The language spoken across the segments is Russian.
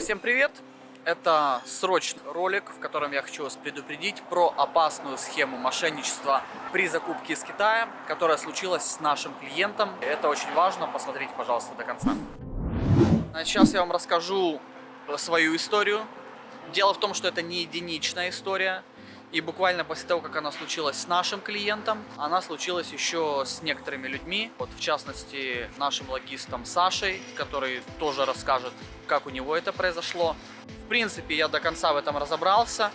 Всем привет! Это срочный ролик, в котором я хочу вас предупредить про опасную схему мошенничества при закупке из Китая, которая случилась с нашим клиентом. Это очень важно, посмотрите, пожалуйста, до конца. Сейчас я вам расскажу свою историю. Дело в том, что это не единичная история. И буквально после того, как она случилась с нашим клиентом, она случилась еще с некоторыми людьми. Вот в частности, нашим логистом Сашей, который тоже расскажет, как у него это произошло. В принципе, я до конца в этом разобрался.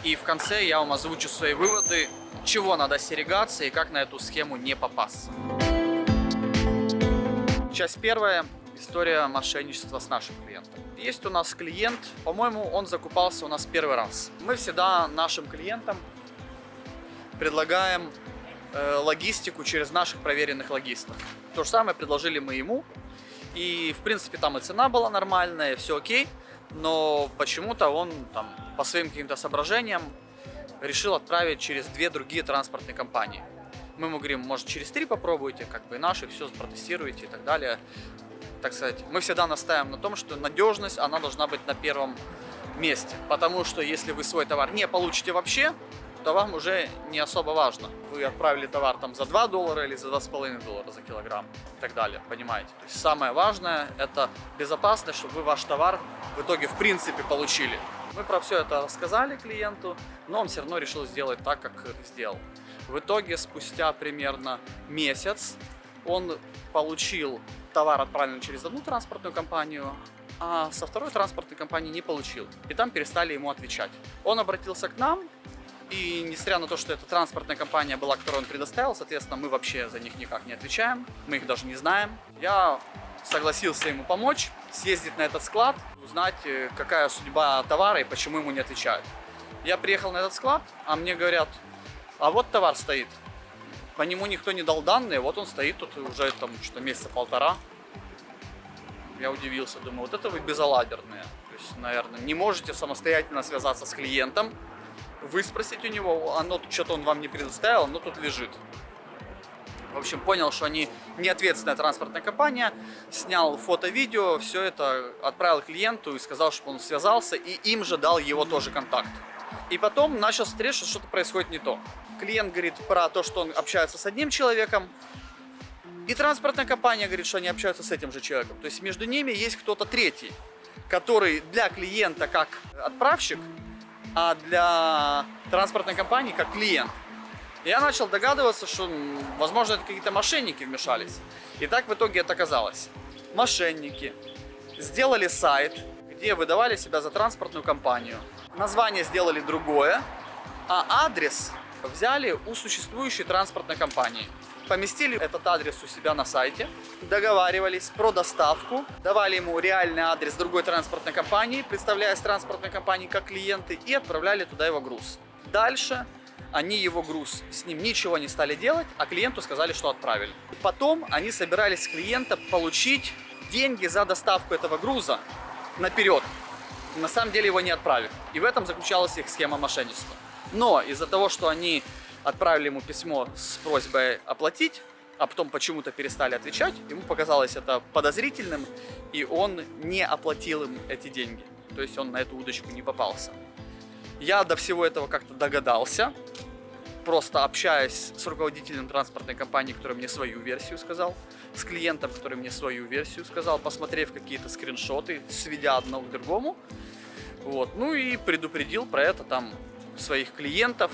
И в конце я вам озвучу свои выводы, чего надо остерегаться и как на эту схему не попасться. Часть первая. История мошенничества с нашим клиентом. Есть у нас клиент, по-моему, он закупался у нас первый раз. Мы всегда нашим клиентам предлагаем логистику через наших проверенных логистов. То же самое предложили мы ему. И, в принципе, там и цена была нормальная, и все окей. Но почему-то он там по своим каким-то соображениям решил отправить через две другие транспортные компании. Мы ему говорим, может, через 3 попробуйте, как бы наши, все протестируйте и так далее. Так сказать, мы всегда настаиваем на том, что надежность, она должна быть на первом месте. Потому что если вы свой товар не получите вообще, то вам уже не особо важно. Вы отправили товар там за $2 или за $2,5 за килограмм и так далее, понимаете? То есть самое важное — это безопасность, чтобы вы ваш товар в итоге в принципе получили. Мы про все это рассказали клиенту, но он все равно решил сделать так, как сделал. В итоге спустя примерно месяц он получил товар, отправленный через одну транспортную компанию, а со второй транспортной компании не получил. И там перестали ему отвечать. Он обратился к нам, и несмотря на то, что эта транспортная компания была, которую он предоставил, соответственно, мы вообще за них никак не отвечаем, мы их даже не знаем. Я согласился ему помочь, съездить на этот склад, узнать, какая судьба товара и почему ему не отвечают. Я приехал на этот склад, а мне говорят, а вот товар стоит. По нему никто не дал данные, вот он стоит тут уже там что месяца полтора. Я удивился, думаю, вот это вы безалаберные. То есть, наверное, не можете самостоятельно связаться с клиентом, выспросить у него, оно тут что-то он вам не предоставил, оно тут лежит. В общем, понял, что они не ответственная транспортная компания, снял фото-видео, все это отправил клиенту и сказал, чтобы он связался, и им же дал его тоже контакт. И потом начал смотреть, что что-то происходит не то. Клиент говорит про то, что он общается с одним человеком, и транспортная компания говорит, что они общаются с этим же человеком. То есть между ними есть кто-то третий, который для клиента как отправщик, а для транспортной компании как клиент. Я начал догадываться, что, возможно, это какие-то мошенники вмешались. И так в итоге это оказалось. Мошенники сделали сайт, где выдавали себя за транспортную компанию. Название сделали другое, а адрес взяли у существующей транспортной компании. Поместили этот адрес у себя на сайте, договаривались про доставку, давали ему реальный адрес другой транспортной компании, представляясь транспортной компанией как клиенты, и отправляли туда его груз. Дальше они его груз, с ним ничего не стали делать, а клиенту сказали, что отправили. Потом они собирались с клиента получить деньги за доставку этого груза наперед, на самом деле его не отправив. И в этом заключалась их схема мошенничества. Но из-за того, что они отправили ему письмо с просьбой оплатить, а потом почему-то перестали отвечать, ему показалось это подозрительным, и он не оплатил им эти деньги. То есть он на эту удочку не попался. Я до всего этого как-то догадался, просто общаясь с руководителем транспортной компании, который мне свою версию сказал, с клиентом, который мне свою версию сказал, посмотрев какие-то скриншоты, сведя одно к другому. Вот. Ну и предупредил про это там своих клиентов,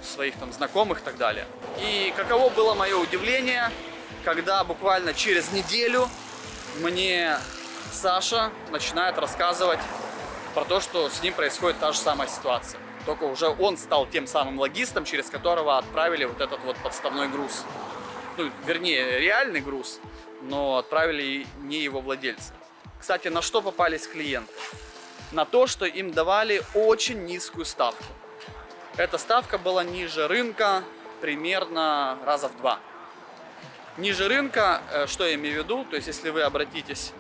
своих там знакомых и так далее. И каково было мое удивление, когда буквально через неделю мне Саша начинает рассказывать про то, что с ним происходит та же самая ситуация. Только уже он стал тем самым логистом, через которого отправили вот этот вот подставной груз. Ну, вернее, реальный груз, но отправили не его владельцы. Кстати, на что попались клиенты? На то, что им давали очень низкую ставку. Эта ставка была ниже рынка примерно раза в 2. Ниже рынка, что я имею в виду, то есть если вы обратитесь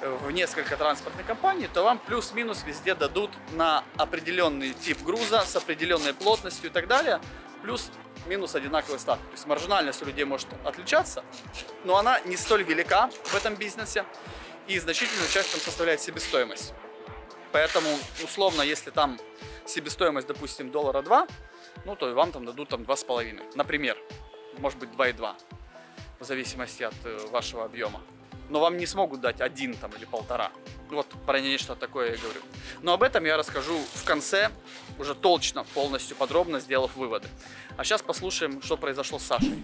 в несколько транспортных компаний, то вам плюс-минус везде дадут на определенный тип груза с определенной плотностью и так далее, плюс плюс-минус одинаковые ставки. То есть маржинальность у людей может отличаться, но она не столь велика в этом бизнесе, и значительную часть там составляет себестоимость. Поэтому, условно, если там себестоимость, допустим, $2, ну, то вам там дадут там 2,5, например, может быть 2,2, в зависимости от вашего объема. Но вам не смогут дать 1 там, или 1,5. Вот про нечто такое я говорю. Но об этом я расскажу в конце, уже точно, полностью, подробно сделав выводы. А сейчас послушаем, что произошло с Сашей.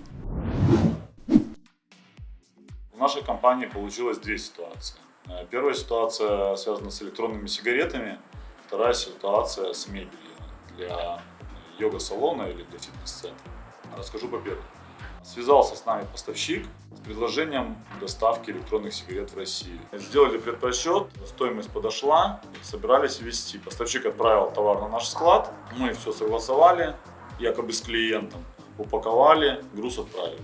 В нашей компании получилось две ситуации. Первая ситуация связана с электронными сигаретами, вторая ситуация с мебелью для йога-салона или для фитнес-центра. Расскажу по первой. Связался с нами поставщик с предложением доставки электронных сигарет в Россию. Сделали предпросчет, стоимость подошла, собирались везти. Поставщик отправил товар на наш склад, мы все согласовали, якобы с клиентом, упаковали, груз отправили.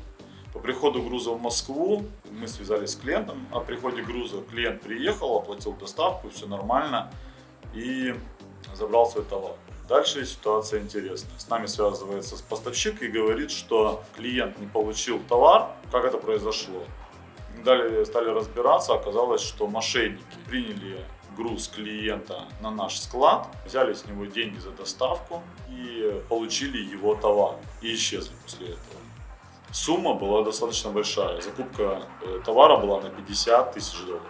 По приходу груза в Москву мы связались с клиентом, о приходе груза клиент приехал, оплатил доставку, все нормально и забрал свой товар. Дальше ситуация интересная. С нами связывается поставщик и говорит, что клиент не получил товар. Как это произошло? Далее стали разбираться, оказалось, что мошенники приняли груз клиента на наш склад, взяли с него деньги за доставку и получили его товар и исчезли после этого. Сумма была достаточно большая. Закупка товара была на $50 000.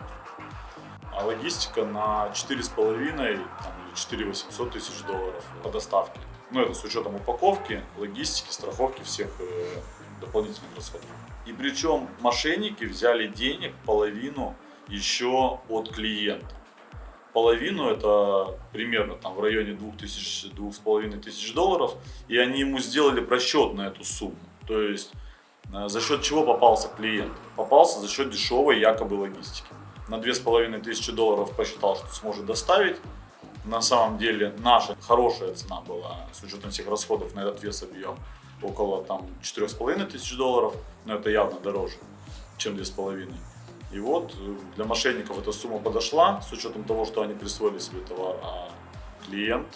А логистика на 4,5 или 4 800 000 долларов по доставке. Ну, это с учетом упаковки, логистики, страховки, всех дополнительных расходов. И причем мошенники взяли денег половину еще от клиента. Половину это примерно там в районе 2500 долларов, и они ему сделали просчет на эту сумму. То есть за счет чего попался клиент? Попался за счет дешевой якобы логистики. На 2500 долларов посчитал, что сможет доставить. На самом деле наша хорошая цена была, с учетом всех расходов на этот вес объем, около там 4500 долларов, но это явно дороже, чем 2,5. И вот для мошенников эта сумма подошла, с учетом того, что они присвоили себе товар, а клиент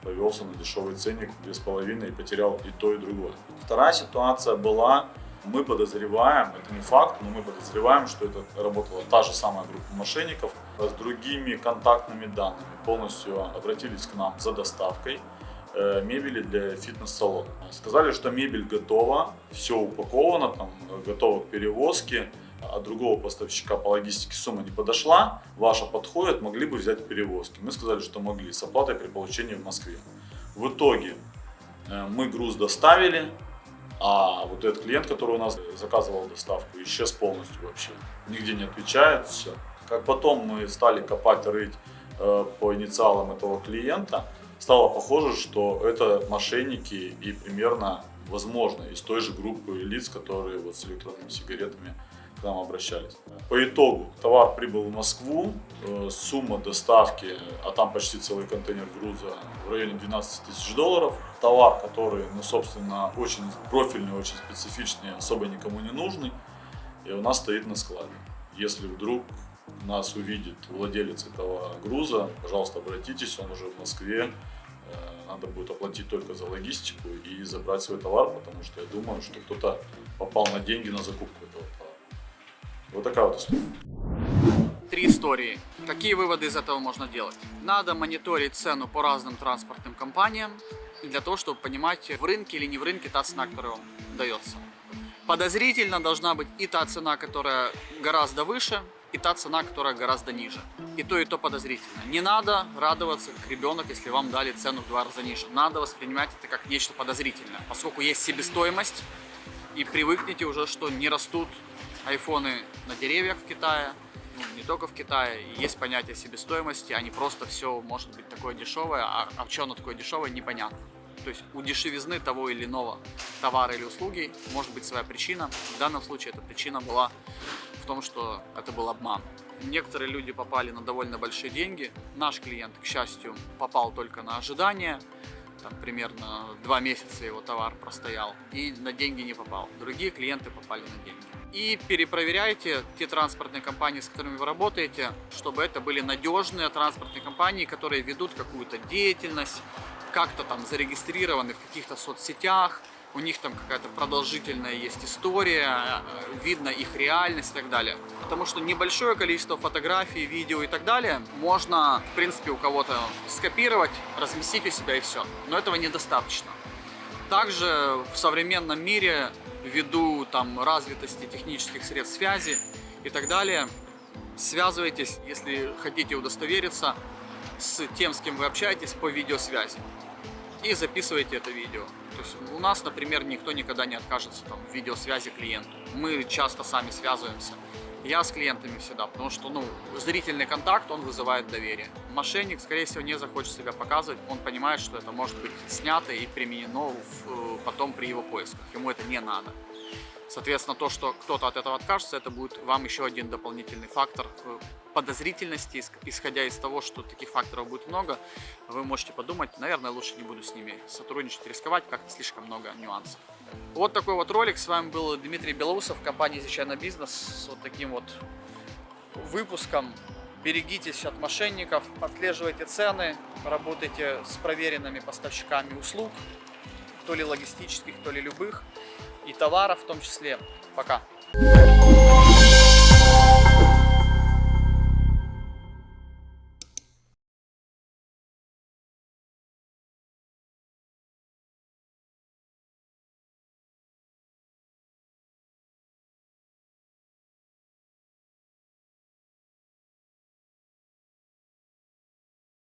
повелся на дешевый ценник 2,5 и потерял и то, и другое. Вторая ситуация была, мы подозреваем, это не факт, но мы подозреваем, что это работала та же самая группа мошенников с другими контактными данными. Полностью обратились к нам за доставкой мебели для фитнес-салона. Сказали, что мебель готова, все упаковано, там, готово к перевозке, а другого поставщика по логистике сумма не подошла, ваша подходит, могли бы взять в перевозке. Мы сказали, что могли, с оплатой при получении в Москве. В итоге мы груз доставили, а вот этот клиент, который у нас заказывал доставку, исчез полностью вообще. Нигде не отвечает, все. Как потом мы стали копать, рыть по инициалам этого клиента, стало похоже, что это мошенники и примерно, возможно, из той же группы лиц, которые вот с электронными сигаретами к нам обращались. По итогу товар прибыл в Москву, сумма доставки, а там почти целый контейнер груза, в районе 12 000 долларов. Товар, который, ну, собственно, очень профильный, очень специфичный, особо никому не нужный, и у нас стоит на складе. Если вдруг нас увидит владелец этого груза, пожалуйста, обратитесь, он уже в Москве. Надо будет оплатить только за логистику и забрать свой товар, потому что я думаю, что кто-то попал на деньги на закупку этого товара. Вот такая вот история. 3 истории. Какие выводы из этого можно делать? Надо мониторить цену по разным транспортным компаниям для того, чтобы понимать, в рынке или не в рынке та цена, которая вам дается. Подозрительно должна быть и та цена, которая гораздо выше, и та цена, которая гораздо ниже. И то подозрительно. Не надо радоваться, как ребенок, если вам дали цену в 2 раза ниже. Надо воспринимать это как нечто подозрительное, поскольку есть себестоимость, и привыкните уже, что не растут айфоны на деревьях в Китае, ну, не только в Китае, есть понятие себестоимости, а не просто все может быть такое дешевое, а что оно такое дешевое, непонятно. То есть у дешевизны того или иного товара или услуги может быть своя причина. В данном случае эта причина была в том, что это был обман. Некоторые люди попали на довольно большие деньги. Наш клиент, к счастью, попал только на ожидание. Там примерно 2 месяца его товар простоял и на деньги не попал. Другие клиенты попали на деньги. И перепроверяйте те транспортные компании, с которыми вы работаете, чтобы это были надежные транспортные компании, которые ведут какую-то деятельность, как-то там зарегистрированы в каких-то соцсетях. у них там какая-то продолжительная есть история, видно их реальность и так далее. Потому что небольшое количество фотографий, видео и так далее можно, в принципе, у кого-то скопировать, разместить у себя и все. Но этого недостаточно. Также в современном мире, ввиду там развитости технических средств связи и так далее, связывайтесь, если хотите удостовериться, с тем, с кем вы общаетесь, по видеосвязи. И записывайте это видео. То есть у нас, например, никто никогда не откажется там, в видеосвязи клиенту. Мы часто сами связываемся. Я с клиентами всегда, потому что зрительный контакт, он вызывает доверие. Мошенник, скорее всего, не захочет себя показывать, он понимает, что это может быть снято и применено потом при его поисках. Ему это не надо. Соответственно, то, что кто-то от этого откажется, это будет вам еще один дополнительный фактор подозрительности. Исходя из того, что таких факторов будет много, вы можете подумать, наверное, лучше не буду с ними сотрудничать, рисковать, как-то слишком много нюансов. Вот такой вот ролик. С вами был Дмитрий Белоусов, компания «Изучай на бизнес», с вот таким вот выпуском. Берегитесь от мошенников, отслеживайте цены, работайте с проверенными поставщиками услуг, то ли логистических, то ли любых, и товаров в том числе. Пока!